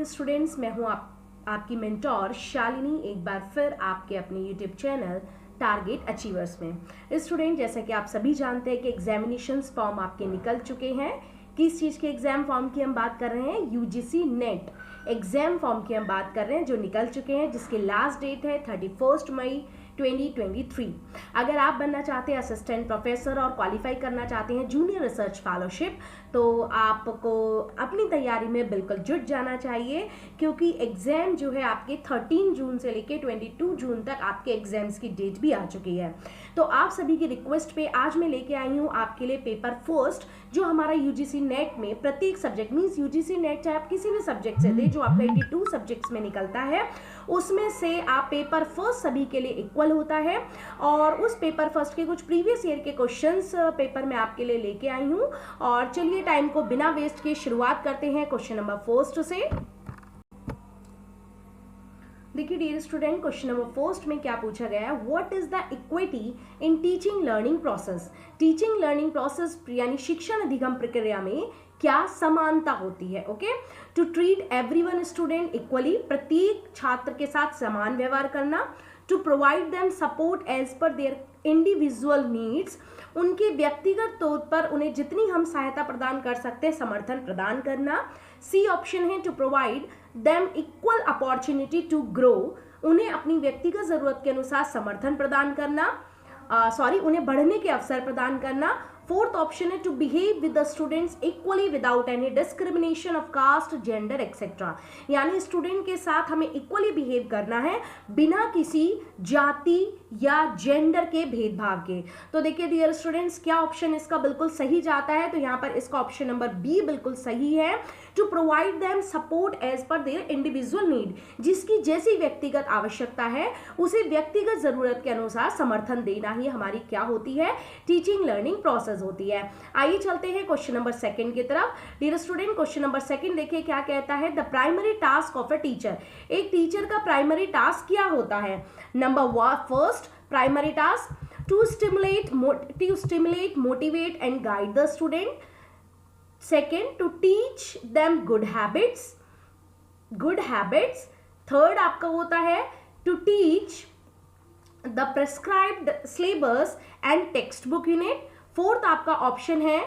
Students, मैं हूं आपकी मेंटोर शालिनी, एक बार फिर आपके अपने यूट्यूब चैनल टारगेट अचीवर्स में। स्टूडेंट, जैसा कि आप सभी जानते हैं कि एग्जामिनेशंस फॉर्म आपके निकल चुके हैं। किस चीज़ के एग्जाम फॉर्म की हम बात कर रहे हैं? यूजीसी नेट एग्जाम फॉर्म की हम बात कर रहे हैं, जो निकल चुके हैं, जिसकी लास्ट डेट है 31 मई 2023। अगर आप बनना चाहते हैं असिस्टेंट प्रोफेसर और क्वालिफाई करना चाहते हैं जूनियर रिसर्च फेलोशिप, तो आपको अपनी तैयारी में बिल्कुल जुट जाना चाहिए, क्योंकि एग्ज़ाम जो है आपके 13 जून से लेके 22 जून तक आपके एग्जाम्स की डेट भी आ चुकी है। तो आप सभी की रिक्वेस्ट पे आज मैं लेके आई हूँ आपके लिए पेपर फर्स्ट, जो हमारा यूजीसी नेट में प्रत्येक सब्जेक्ट मीन्स यूजीसी नेट चाहे आप किसी भी सब्जेक्ट से दे, जो आपका 82 सब्जेक्ट्स में निकलता है, उसमें से आप पेपर फर्स्ट सभी के लिए इक्वल होता है। और उस पेपर फर्स्ट के कुछ प्रीवियस ईयर के क्वेश्चंस पेपर में आपके लिए लेके आई हूँ। और चलिए टाइम को बिना वेस्ट किए शुरुआत करते हैं क्वेश्चन नंबर फर्स्ट से। देखिए dear student, question number first में क्या पूछा गया है? What is the equity in teaching learning process? Teaching learning process यानी शिक्षण अधिगम प्रक्रिया में क्या समानता होती है? Okay, to treat everyone student equally, प्रत्येक छात्र के साथ समान व्यवहार करना। To provide them support as per their individual needs, उनके व्यक्तिगत तौर पर उन्हें जितनी हम सहायता प्रदान कर सकते हैं समर्थन प्रदान करना। सी ऑप्शन है to provide them equal opportunity to grow, उन्हें अपनी व्यक्तिगत जरूरत के अनुसार समर्थन प्रदान करना, उन्हें बढ़ने के अवसर प्रदान करना। फोर्थ ऑप्शन है to behave with the students equally without any discrimination of caste, gender etcetera, यानी स्टूडेंट के साथ हमें इक्वली बिहेव करना है बिना किसी जाति या जेंडर के भेदभाव के। तो देखिए डियर स्टूडेंट्स, क्या ऑप्शन इसका बिल्कुल सही जाता है? तो यहाँ पर इसका ऑप्शन नंबर बी बिल्कुल सही है, to provide them support as per their individual need, जिसकी जैसी व्यक्तिगत आवश्यकता है उसे व्यक्तिगत जरूरत के अनुसार समर्थन देना ही हमारी क्या होती है? टीचिंग लर्निंग प्रोसेस होती है। आइए चलते हैं क्वेश्चन नंबर सेकंड की तरफ। Dear student, question number second देखिए क्या कहता है? The primary task of a teacher, एक टीचर का प्राइमरी टास्क क्या होता है? Number first primary task to stimulate, motivate and guide the student. Second, to teach them good habits. Third आपका होता है to teach the prescribed syllabus and textbook unit. Fourth आपका option है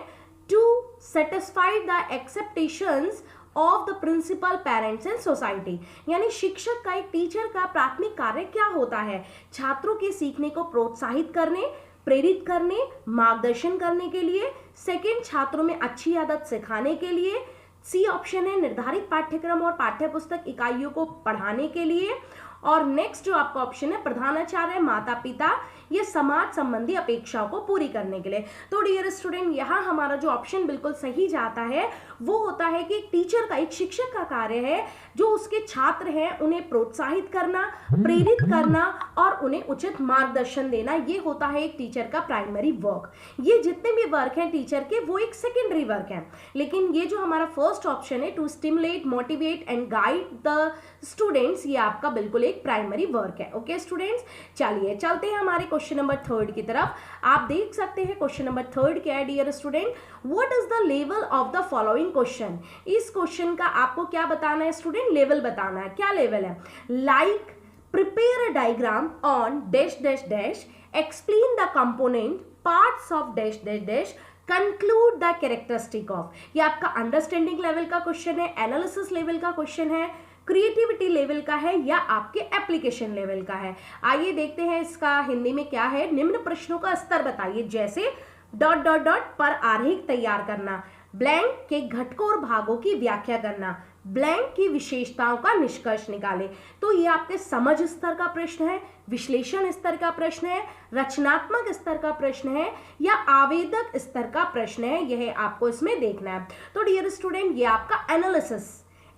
to satisfy the expectations of the principal, parents and society, यानी शिक्षक का, एक teacher का प्राथमिक कार्य क्या होता है? छात्रों के सीखने को प्रोत्साहित करने, प्रेरित करने, मार्गदर्शन करने के लिए। सेकंड, छात्रों में अच्छी आदत सिखाने के लिए। सी ऑप्शन है निर्धारित पाठ्यक्रम और पाठ्यपुस्तक इकाइयों को पढ़ाने के लिए। और नेक्स्ट जो आपका ऑप्शन है प्रधानाचार्य, माता पिता या समाज संबंधी अपेक्षाओं को पूरी करने के लिए। तो डियर स्टूडेंट, यहाँ हमारा जो ऑप्शन बिल्कुल सही जाता है वो होता है कि एक टीचर का, एक शिक्षक का कार्य है जो उसके छात्र हैं उन्हें प्रोत्साहित करना, प्रेरित करना और उन्हें उचित मार्गदर्शन देना। ये होता है एक टीचर का प्राइमरी वर्क। ये जितने भी वर्क हैं टीचर के वो एक सेकेंडरी वर्क है, लेकिन ये जो हमारा फर्स्ट ऑप्शन है to stimulate, motivate and guide the students, ये आपका बिल्कुल एक प्राइमरी वर्क है। ओके स्टूडेंट्स, चलिए चलते हैं हमारे क्वेश्चन नंबर थर्ड की तरफ। आप देख सकते हैं क्वेश्चन नंबर थर्ड क्या है dear student? What is the level of the following question? इस क्वेश्चन का आपको क्या बताना है स्टूडेंट? लेवल बताना है। क्या लेवल है? Like prepare a diagram on dash dash dash, explain the component parts of dash dash dash, conclude the characteristic of. ये आपका अंडरस्टैंडिंग लेवल का क्वेश्चन है, एनालिसिस लेवल का क्वेश्चन है, क्रिएटिविटी लेवल का है या आपके एप्लीकेशन लेवल का है। आइए देखते हैं इसका हिंदी में क्या है। निम्न प्रश्नों का स्तर बताइए, जैसे डॉट डॉट डॉट पर आरेख तैयार करना, ब्लैंक के घटकों और भागों की व्याख्या करना, ब्लैंक की विशेषताओं का निष्कर्ष निकाले। तो ये आपके समझ स्तर का प्रश्न है, विश्लेषण स्तर का प्रश्न है, रचनात्मक स्तर का प्रश्न है या आवेदक स्तर का प्रश्न है, यह आपको इसमें देखना है। तो डियर स्टूडेंट, ये आपका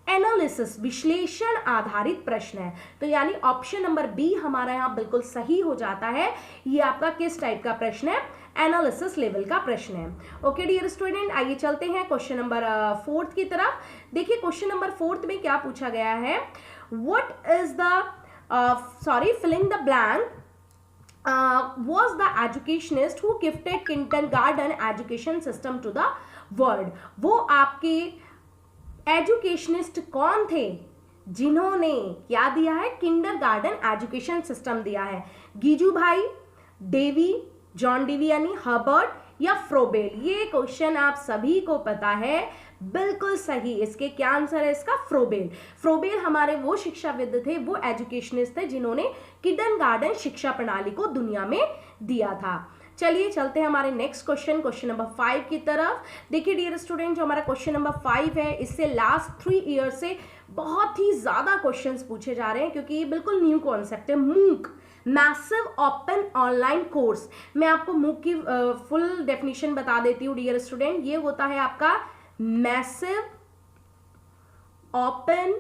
एनालिसिस विश्लेषण आधारित प्रश्न है। तो यानी ऑप्शन नंबर बी हमारा यहाँ बिल्कुल सही हो जाता है। ये आपका किस टाइप का प्रश्न है? एनालिसिस लेवल का प्रश्न है। ओके डियर स्टूडेंट, आइए चलते हैं क्वेश्चन नंबर फोर्थ की तरफ। देखिए क्वेश्चन नंबर फोर्थ में क्या पूछा गया है? What is the filling the blank was the educationist who gifted kindergarten education system to the world। वो आपके एजुकेशनिस्ट कौन थे जिन्होंने क्या दिया है, किंडरगार्टन एजुकेशन सिस्टम दिया है, गीजूभाई, डेवी, जॉन डेवी यानी हर्बर्ट या फ्रोबेल। ये क्वेश्चन आप सभी को पता है, बिल्कुल सही। इसके क्या आंसर है इसका, फ्रोबेल। फ्रोबेल हमारे वो शिक्षाविद थे, वो एजुकेशनिस्ट थे जिन्होंने किंडरगार्टन शिक्षा प्रणाली को दुनिया में दिया था। चलिए चलते हैं हमारे नेक्स्ट क्वेश्चन, क्वेश्चन नंबर 5 की तरफ। देखिए डियर स्टूडेंट, जो हमारा क्वेश्चन नंबर 5 है, इससे लास्ट 3 ईयर से बहुत ही ज्यादा क्वेश्चंस पूछे जा रहे हैं, क्योंकि ये बिल्कुल न्यू कॉन्सेप्ट है। मूक, मैसिव ओपन ऑनलाइन कोर्स। मैं आपको मूक की फुल डेफिनेशन बता देती हूँ डियर स्टूडेंट। ये होता है आपका मैसिव ओपन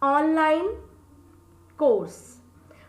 ऑनलाइन कोर्स।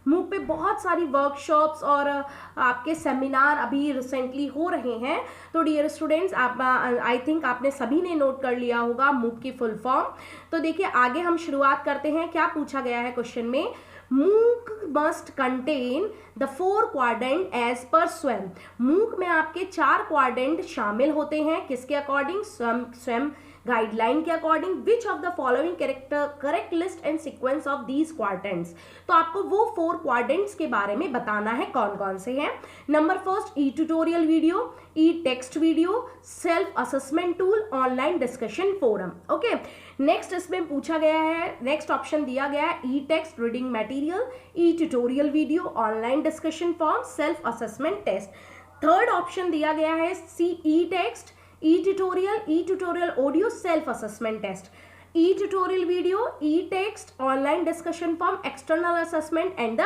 मूक पे बहुत सारी वर्कशॉप्स और आपके सेमिनार अभी रिसेंटली हो रहे हैं। तो डियर स्टूडेंट्स, आप आई थिंक आपने सभी ने नोट कर लिया होगा मूक की फुल फॉर्म। तो देखिए आगे हम शुरुआत करते हैं। क्या पूछा गया है क्वेश्चन में, MOOC must contain the 4 quadrant as per Swayam. मूक में आपके 4 क्वाड्रेंट शामिल होते हैं, किसके अकॉर्डिंग, स्वयं गाइडलाइन के according. Which of the following correct list and sequence of these quadrants. तो आपको वो 4 क्वाड्रेंट्स के बारे में बताना है कौन कौन से हैं। Number first, e tutorial video, e text video, self assessment tool, online discussion forum. Okay, next इसमें पूछा गया है, नेक्स्ट ऑप्शन दिया गया है e text reading material, e tutorial video, online discussion form, self assessment test. Third option दिया गया है C e text, e tutorial audio, self assessment test, e tutorial video, e text, online discussion form, external assessment and the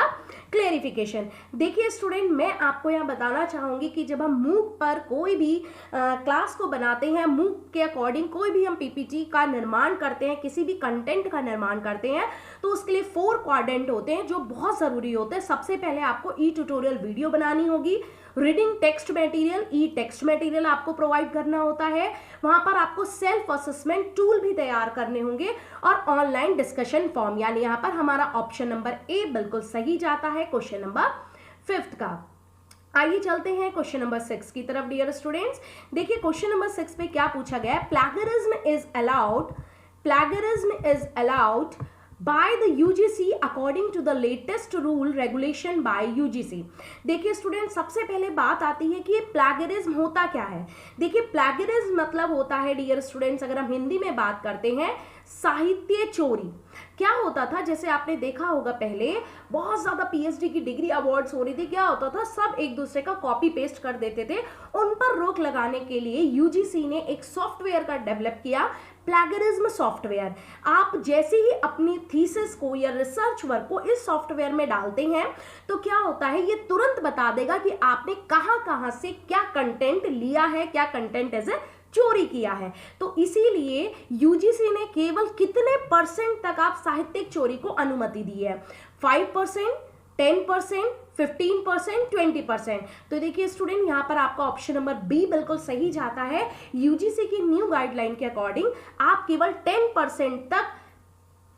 clarification. देखिए student, मैं आपको यहाँ बताना चाहूंगी कि जब हम मूक पर कोई भी क्लास को बनाते हैं, मूक के अकॉर्डिंग कोई भी हम पीपीटी का निर्माण करते हैं, किसी भी कंटेंट का निर्माण करते हैं, तो उसके लिए 4 क्वाड्रेंट होते हैं जो बहुत ज़रूरी होते हैं। सबसे पहले आपको ई ट्यूटोरियल वीडियो बनानी होगी, रीडिंग टेक्स्ट मटेरियल, ई टेक्स्ट मटेरियल आपको प्रोवाइड करना होता है, वहां पर आपको सेल्फ असेसमेंट टूल भी तैयार करने होंगे, और ऑनलाइन डिस्कशन फॉर्म। यानी यहां पर हमारा ऑप्शन नंबर ए बिल्कुल सही जाता है क्वेश्चन नंबर 5 का। आइए चलते हैं क्वेश्चन नंबर 6 की तरफ डियर स्टूडेंट्स। देखिए क्वेश्चन नंबर 6 पे क्या पूछा गया है, plagiarism is allowed by the UGC according to the latest rule regulation by UGC। देखिए स्टूडेंट, सबसे पहले बात आती है कि ये प्लैगियरिज्म होता क्या है। देखिए प्लैगियरिज्म मतलब होता है डियर स्टूडेंट्स, अगर हम हिंदी में बात करते हैं, साहित्य चोरी। क्या होता था, जैसे आपने देखा होगा पहले बहुत ज्यादा पीएचडी की डिग्री अवार्ड्स हो रही थी, क्या होता था, सब एक दूसरे का कॉपी पेस्ट कर देते थे। उन पर रोक लगाने के लिए यूजीसी ने एक सॉफ्टवेयर का डेवलप किया, प्लैगियरिज्म सॉफ्टवेयर। आप जैसे ही अपनी थीसिस को या रिसर्च वर्क को इस सॉफ्टवेयर में डालते हैं, तो क्या होता है, ये तुरंत बता देगा कि आपने कहां से क्या कंटेंट लिया है, क्या कंटेंट एज ए चोरी किया है। तो इसीलिए यूजीसी ने केवल कितने % तक आप साहित्यिक चोरी को अनुमति दी है, 5%, 10%, 15%, 20%। तो देखिए स्टूडेंट, यहाँ पर आपका ऑप्शन नंबर बी बिल्कुल सही जाता है। यूजीसी की न्यू गाइडलाइन के अकॉर्डिंग आप केवल 10% तक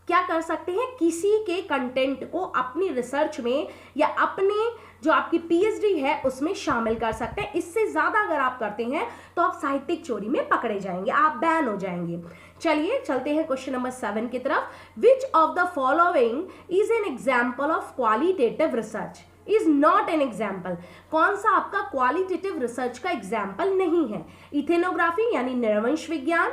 क्या कर सकते हैं, किसी के कंटेंट को अपनी रिसर्च में या अपने जो आपकी पीएचडी है उसमें शामिल कर सकते हैं। इससे ज्यादा अगर आप करते हैं तो आप साहित्यिक चोरी में पकड़े जाएंगे, आप बैन हो जाएंगे। चलिए चलते हैं क्वेश्चन नंबर 7 की तरफ। विच of the following is an example of qualitative research is not an example. कौन सा आपका क्वालिटेटिव रिसर्च का एग्जाम्पल नहीं है, इथेनोग्राफी यानी निर्वंश विज्ञान,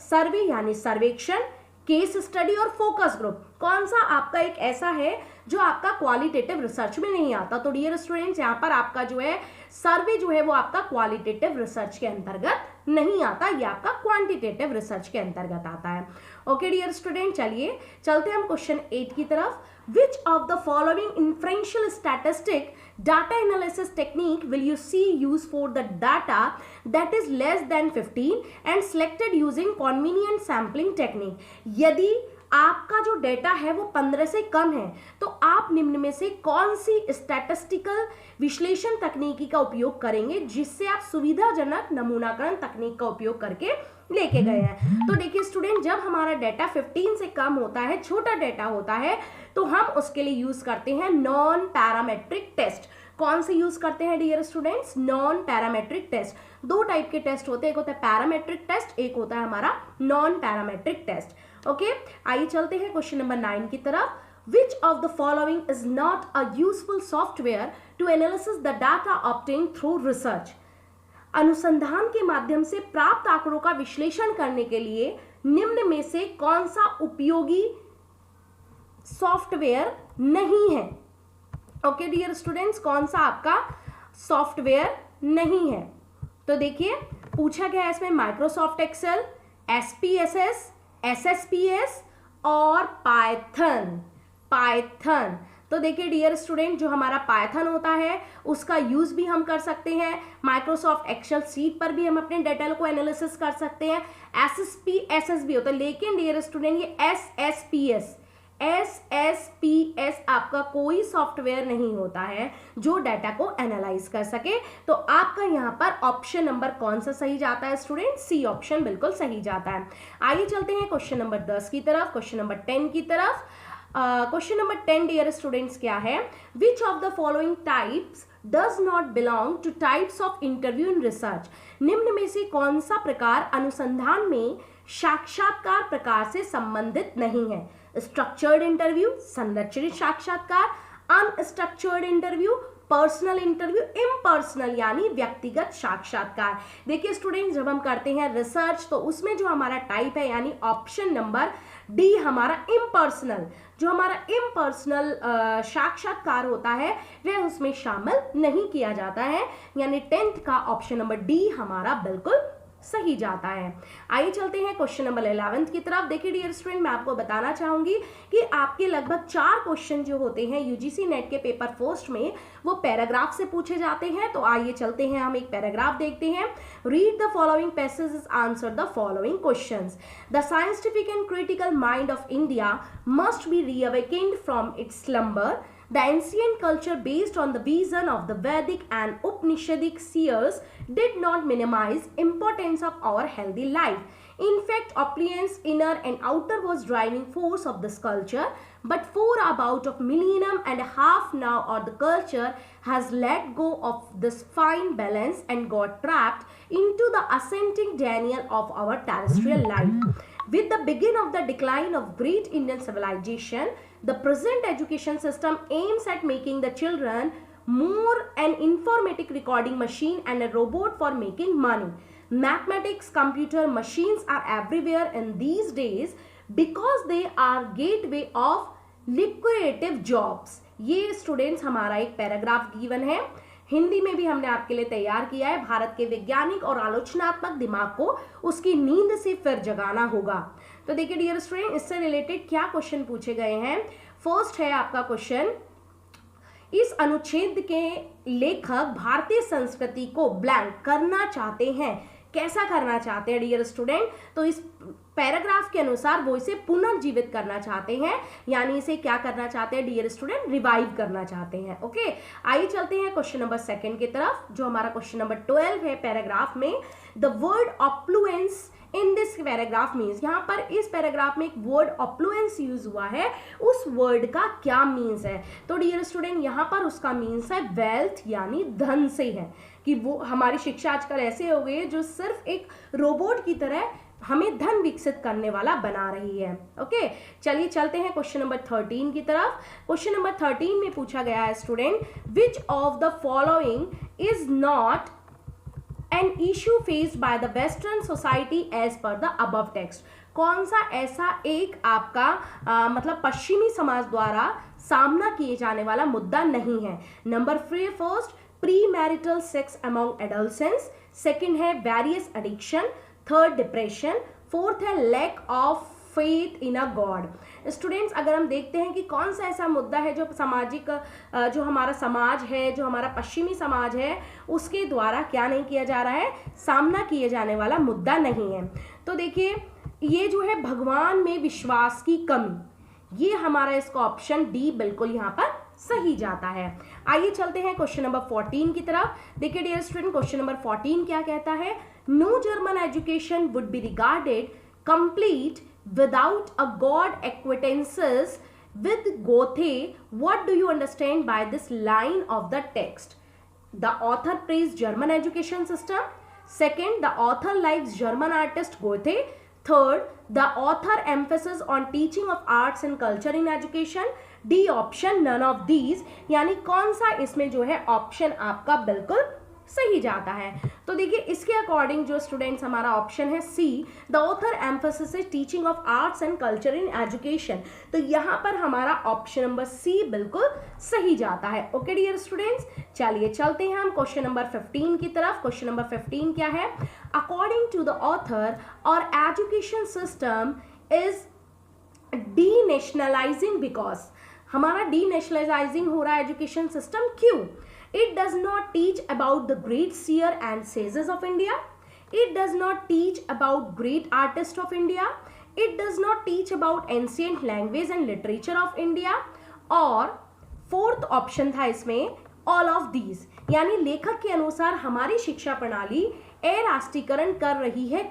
सर्वे यानी सर्वेक्षण, केस स्टडी और फोकस ग्रुप। कौन सा आपका एक ऐसा है जो आपका क्वालिटेटिव रिसर्च में नहीं आता। तो डियर स्टूडेंट्स, यहाँ पर आपका जो है सर्वे जो है वो आपका क्वालिटेटिव रिसर्च के अंतर्गत नहीं आता, ये आपका क्वांटिटेटिव रिसर्च के अंतर्गत आता है। ओके डियर स्टूडेंट, चलिए चलते हैं हम क्वेश्चन 8 की तरफ। विच of the following inferential statistic data analysis technique will you see use for the data that is less than 15 and selected using convenient sampling technique। यदि आपका जो डेटा है वो 15 से कम है, तो आप निम्न में से कौन सी स्टैटिस्टिकल विश्लेषण तकनीकी का उपयोग करेंगे जिससे आप सुविधाजनक नमूनाकरण तकनीक का उपयोग करके लेके गए हैं। तो देखिए स्टूडेंट, जब हमारा डेटा 15 से कम होता है, छोटा डेटा होता है, तो हम उसके लिए यूज करते हैं नॉन पैरामेट्रिक टेस्ट। कौन से यूज करते हैं dear students, non parametric test. 2 type के टेस्ट होते हैं, एक होता है पैरामेट्रिक टेस्ट, एक होता है हमारा नॉन पैरामेट्रिक टेस्ट। ओके, आइए चलते हैं क्वेश्चन नंबर 9 की तरफ। Which of the following is not a useful software to analysis the data obtained through research? अनुसंधान के माध्यम से प्राप्त आंकड़ों का विश्लेषण करने के लिए निम्न में से कौन सा उपयोगी सॉफ्टवेयर नहीं है? ओके डियर स्टूडेंट्स, कौन सा आपका सॉफ्टवेयर नहीं है? तो देखिए पूछा गया है इसमें माइक्रोसॉफ्ट एक्सेल, एसपीएसएस, एसएसपीएस और पाइथन। तो देखिए डियर स्टूडेंट, जो हमारा पाइथन होता है उसका यूज भी हम कर सकते हैं। माइक्रोसॉफ्ट एक्सेल सीट पर भी हम अपने डेटा को एनालिसिस कर सकते हैं। एसएसपीएस भी होता है, लेकिन डियर स्टूडेंट ये एसएसपीएस आपका कोई सॉफ्टवेयर नहीं होता है जो डाटा को एनालाइज कर सके। तो आपका यहाँ पर ऑप्शन नंबर कौन सा सही जाता है स्टूडेंट? सी ऑप्शन बिल्कुल सही जाता है। आइए चलते हैं क्वेश्चन नंबर 10 की तरफ, क्वेश्चन नंबर 10 की तरफ। क्वेश्चन नंबर 10 डियर स्टूडेंट्स क्या है? विच of the following types does not belong two types of interview in research? निम्न में से कौन सा प्रकार अनुसंधान में साक्षात्कार प्रकार से संबंधित नहीं है? स्ट्रक्चर्ड इंटरव्यू, संरचित साक्षात्कार, unstructured interview, personal interview, impersonal यानी व्यक्तिगत साक्षात्कार। देखिए स्टूडेंट, जब हम करते हैं रिसर्च तो उसमें जो हमारा टाइप है यानी ऑप्शन नंबर डी हमारा इम्पर्सनल, जो हमारा इम्पर्सनल साक्षात्कार होता है वह उसमें शामिल नहीं किया जाता है, यानी 10th का ऑप्शन नंबर डी हमारा बिल्कुल सही जाता है। आइए चलते हैं क्वेश्चन नंबर 11 की तरफ। देखिए डियर स्टूडेंट, मैं आपको बताना चाहूंगी कि आपके लगभग 4 क्वेश्चन जो होते हैं यूजीसी नेट के पेपर फर्स्ट में वो पैराग्राफ से पूछे जाते हैं। तो आइए चलते हैं, हम एक पैराग्राफ देखते हैं। Read the following passages, answer the following questions. The scientific and critical mind of India must be reawakened from its slumber. The ancient culture based on the vision of the Vedic and Upanishadic seers did not minimize importance of our healthy life. In fact, opulence, inner and outer was driving force of this culture. But for about a millennium and a half now, or the culture has let go of this fine balance and got trapped into the ascending denial of our terrestrial life. With the beginning of the decline of great Indian civilization, the present education system aims at making the children more an informatic recording machine and a robot for making money. Mathematics, computer, machines are everywhere in these days because they are gateway of lucrative jobs. ये students हमारा एक paragraph given है, हिंदी में भी हमने आपके लिए तैयार किया है। भारत के वैज्ञानिक और आलोचनात्मक दिमाग को उसकी नींद से फिर जगाना होगा। तो देखिए डियर स्टूडेंट, इससे रिलेटेड क्या क्वेश्चन पूछे गए हैं। फर्स्ट है आपका क्वेश्चन, इस अनुच्छेद के लेखक भारतीय संस्कृति को ब्लैंक करना चाहते हैं। कैसा करना चाहते हैं डियर स्टूडेंट? तो इस पैराग्राफ के अनुसार वो इसे पुनर्जीवित करना चाहते हैं, यानी इसे क्या करना चाहते हैं डियर स्टूडेंट? रिवाइव करना चाहते हैं। ओके, आइए चलते हैं क्वेश्चन नंबर 2 की तरफ, जो हमारा क्वेश्चन नंबर 12 है पैराग्राफ में। The word opulence in this paragraph means, यहाँ पर इस पैराग्राफ में एक वर्ड ऑप्लुएंस यूज हुआ है, उस वर्ड का क्या मीन्स है? तो डियर स्टूडेंट, यहाँ पर उसका मीन्स है वेल्थ यानी धन से है, कि वो हमारी शिक्षा आजकल ऐसे हो गई है जो सिर्फ एक रोबोट की तरह हमें धन विकसित करने वाला बना रही है। ओके, चलिए चलते हैं क्वेश्चन नंबर 13 की तरफ। क्वेश्चन नंबर 13 में पूछा गया है student, which of the following is not an issue faced by the western society as per the above text? कौन सा ऐसा एक आपका मतलब पश्चिमी समाज द्वारा सामना किए जाने वाला मुद्दा नहीं है? Number first, premarital sex among adolescents, second है various addiction, third depression, fourth है lack of faith in a God. Students, अगर हम देखते हैं कि कौन सा ऐसा मुद्दा है जो सामाजिक जो हमारा समाज है, जो हमारा पश्चिमी समाज है, उसके द्वारा क्या नहीं किया जा रहा है, सामना किए जाने वाला मुद्दा नहीं है। तो देखिए ये जो है भगवान में विश्वास की कमी, ये हमारा इसका ऑप्शन डी बिल्कुल यहाँ पर सही जाता है। आइए चलते हैं क्वेश्चन नंबर 14 की तरफ। देखिए डियर स्टूडेंट, क्वेश्चन नंबर 14 क्या कहता है? No German education would be regarded complete without a god acquaintances with Goethe. What do you understand by this line of the text? The author praised German education system. Second, the author likes German artist Goethe. Third, the author emphasis on teaching of arts and culture in education, D option none of these, यानी कौन सा इसमें जो है option आपका बिल्कुल सही जाता है। तो देखिए इसके अकॉर्डिंग जो स्टूडेंट्स हमारा ऑप्शन है C, the author emphasis is teaching of arts and culture in education, तो यहाँ पर हमारा ऑप्शन नंबर सी बिल्कुल सही जाता है। ओके डियर स्टूडेंट्स, चलिए चलते हैं हम क्वेश्चन नंबर 15 की तरफ। क्वेश्चन नंबर 15 क्या है? अकॉर्डिंग टू द ऑथर और एजुकेशन सिस्टम इज डीनेशनलाइजिंग बिकॉज, हमारा डीनेशनलाइजिंग हो रहा है एजुकेशन सिस्टम क्यों? It does not teach about the great seer and sages of India. It does not teach about great artists of India. It does not teach about ancient language and literature of India. और fourth option था इसमें all of these, यानी लेखक के अनुसार हमारी शिक्षा प्रणाली अराष्ट्रीयकरण कर रही है।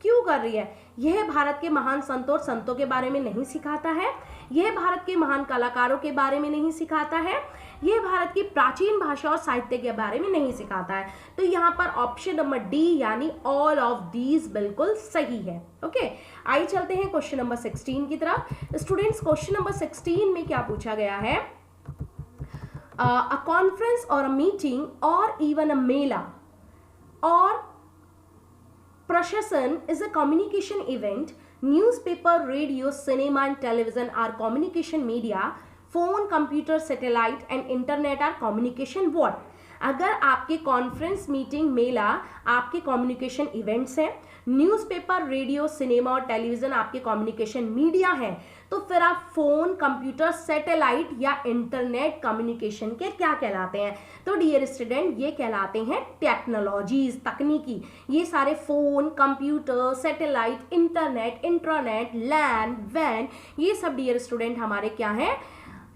क्यों कर रही है? यह भारत के महान संतों और संतों के बारे में नहीं सिखाता है, यह भारत के महान कलाकारों के बारे में नहीं सिखाता है, यह भारत की प्राचीन भाषा और साहित्य के बारे में नहीं सिखाता है। तो यहाँ पर ऑप्शन नंबर डी यानी ऑल ऑफ दीज बिल्कुल सही है। ओके, आइए चलते हैं क्वेश्चन नंबर 16 की तरफ। स्टूडेंट्स, क्वेश्चन नंबर 16 में क्या पूछा गया है? अ कॉन्फ्रेंस और अ मीटिंग और इवन अ मेला और procession is a communication event. Newspaper, radio, cinema and television are communication media. Phone, computer, satellite and internet are communication what? अगर आपके कॉन्फ्रेंस, मीटिंग, मेला आपके कम्युनिकेशन इवेंट्स हैं, न्यूज़पेपर, रेडियो, सिनेमा और television आपके communication media हैं, तो फिर आप फोन, कंप्यूटर, सैटेलाइट या इंटरनेट कम्युनिकेशन के क्या कहलाते हैं? तो डियर स्टूडेंट, ये कहलाते हैं टेक्नोलॉजीज, तकनीकी। ये सारे phone, computer, satellite, internet, intranet, LAN, वैन, ये सब डियर स्टूडेंट हमारे क्या हैं?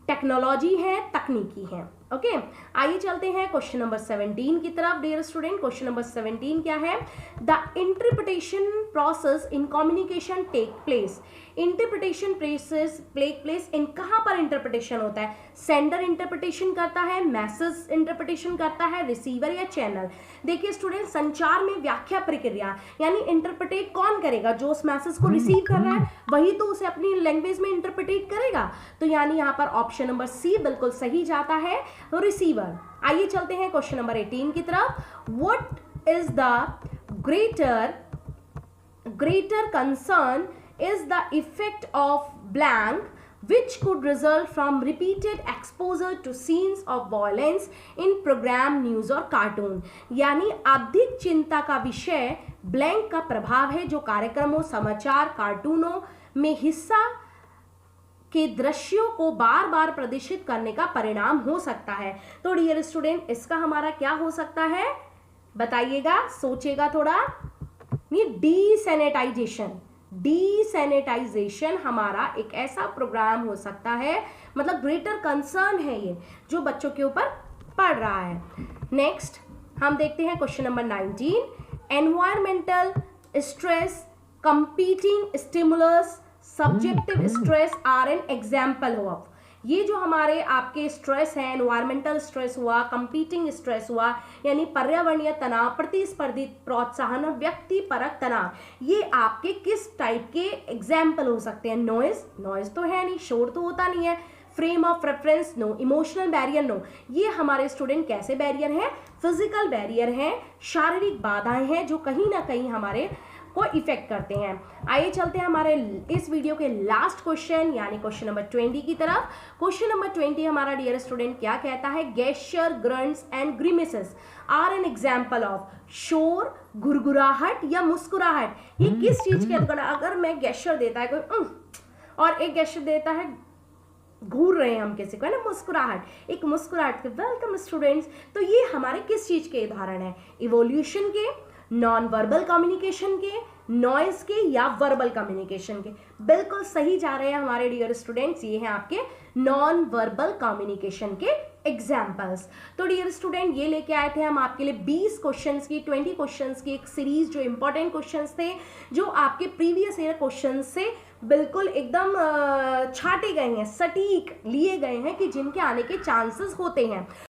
टेक्नोलॉजी है, तकनीकी है। ओके, आइए चलते हैं क्वेश्चन नंबर 17 की तरफ। डियर स्टूडेंट, क्वेश्चन नंबर 17 क्या है? The interpretation process in communication take place. Interpretation process take place in, कहाँ पर इंटरप्रिटेशन होता है? सेंडर इंटरप्रिटेशन करता है, मैसेज इंटरप्रिटेशन करता है, रिसीवर या चैनल? देखिए स्टूडेंट, संचार में व्याख्या प्रक्रिया यानी इंटरप्रिटेट कौन करेगा? जो उस मैसेज को रिसीव कर रहा है वही तो उसे अपनी लैंग्वेज में इंटरप्रिटेट करेगा। तो यानी यहाँ पर ऑप्शन नंबर सी बिल्कुल सही जाता है, रिसीवर। आइए चलते हैं क्वेश्चन नंबर 18 की तरफ। What is the greater concern is the effect of blank which could result from repeated exposure to scenes of violence in program, news और कार्टून। यानी अधिक चिंता का विषय ब्लैंक का प्रभाव है जो कार्यक्रमों, समाचार, कार्टूनों में हिस्सा के दृश्यों को बार बार प्रदर्शित करने का परिणाम हो सकता है। तो डियर स्टूडेंट, इसका हमारा क्या हो सकता है? बताइएगा, सोचेगा थोड़ा। डीसैनिटाइजेशन हमारा एक ऐसा प्रोग्राम हो सकता है, मतलब ग्रेटर कंसर्न है ये जो बच्चों के ऊपर पड़ रहा है। नेक्स्ट हम देखते हैं question number 19। Environmental stress, competing stimulus, subjective stress are an example of. ये जो हमारे आपके स्ट्रेस हैं, एनवायरमेंटल स्ट्रेस हुआ, कंपीटिंग स्ट्रेस हुआ यानी पर्यावरणीय तनाव, प्रतिस्पर्धी प्रोत्साहन और व्यक्ति परक तनाव, ये आपके किस टाइप के एग्जाम्पल हो सकते हैं? नॉइज तो है नहीं, शोर तो होता नहीं है। Frame of reference no, emotional barrier no. ये हमारे स्टूडेंट कैसे बैरियर हैं? फिजिकल बैरियर हैं, शारीरिक बाधाएं हैं जो कहीं ना कहीं हमारे को इफेक्ट करते हैं। आइए चलते हैं हमारे इस वीडियो के लास्ट क्वेश्चन यानी क्वेश्चन नंबर 20 की तरफ। क्वेश्चन नंबर 20 हमारा डियर स्टूडेंट क्या कहता है? Gesture, grunts and grimaces are an example of. शोर, घुरघुराहट या मुस्कुराहट, ये किस चीज के अंदर? अगर मैं गेस्चर देता है कोई और एक गेस्चर देता है घूर रहे हैं हम किसी को, है ना, मुस्कुराहट, एक मुस्कुराहट के वेलकम स्टूडेंट्स, तो ये हमारे किस चीज के उदाहरण है? इवोल्यूशन के, नॉन वर्बल कम्युनिकेशन के, नॉइज के या वर्बल कम्युनिकेशन के? बिल्कुल सही जा रहे हैं हमारे डियर स्टूडेंट्स, ये हैं आपके नॉन वर्बल कम्युनिकेशन के एग्जाम्पल्स। तो डियर स्टूडेंट, ये लेके आए थे हम आपके लिए 20 क्वेश्चंस की, 20 क्वेश्चंस की एक सीरीज जो इंपॉर्टेंट क्वेश्चंस थे, जो आपके प्रीवियस ईयर क्वेश्चन से बिल्कुल एकदम छाटे गए हैं, सटीक लिए गए हैं कि जिनके आने के चांसेस होते हैं।